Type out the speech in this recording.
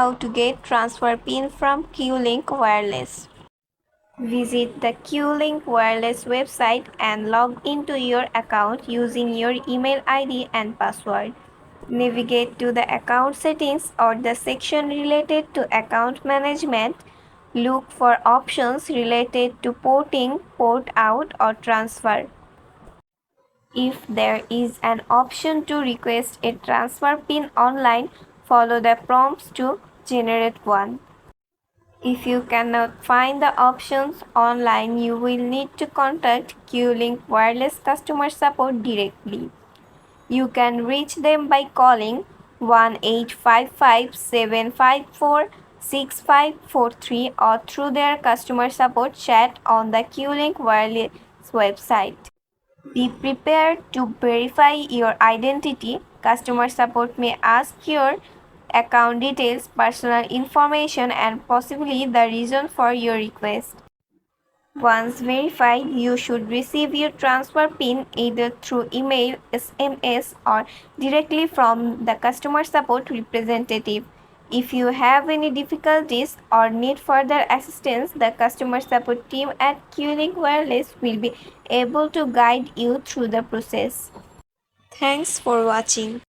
How to get transfer pin from Qlink Wireless. Visit the Qlink Wireless website and log into your account using your email ID and password. Navigate to the account settings or the section related to account management. Look for options related to porting, port out, or transfer. If there is an option to request a transfer pin online, follow the prompts to generate one. If you cannot find the options online, you will need to contact Qlink Wireless customer support directly. You can reach them by calling 1-855-754-6543 or through their customer support chat on the Qlink Wireless website. Be prepared to verify your identity. Customer support may ask your account details, personal information, and possibly the reason for your request. Once verified, you should receive your transfer PIN either through email, SMS, or directly from the customer support representative. If you have any difficulties or need further assistance, the customer support team at Qlink Wireless will be able to guide you through the process. Thanks for watching.